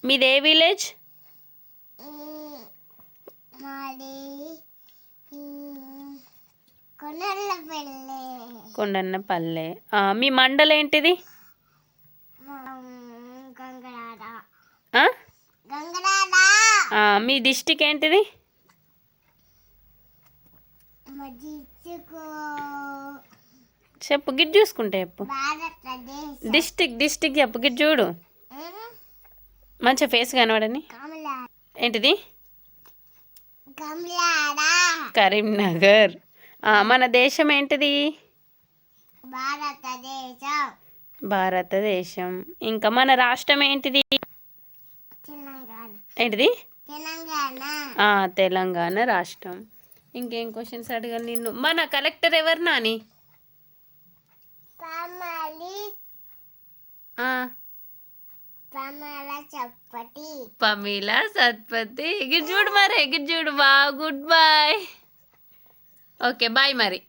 మీదే విలేజ్? మాది కొండన్నపల్లె. కొండన్నపల్లె. మీ మండలం ఏంటిది? గంగరాడ. ఆ? గంగరాడ. మీ డిస్టిక్ ఏంటిది? చెప్పు గిట్ చూసుకుంటే చెప్పు. డిస్టిక్ చెప్పు గిట్ చూడు. మంచిగా ఫేస్ కనబడని. ఏంటిది? కరీంనగర్. మన దేశం ఏంటిది? భారతదేశం. ఇంకా మన రాష్ట్రం ఏంటిది? ఏంటిది? తెలంగాణ రాష్ట్రం. ఇంకేం క్వశ్చన్స్ అడగాలి నిన్ను? మన కలెక్టర్ ఎవరు నాని? పమీల సత్పతి. గిట్ చూడు మరి, గిట్ చూడు. బా గుడ్ బాయ్. ఓకే బాయ్ మరి.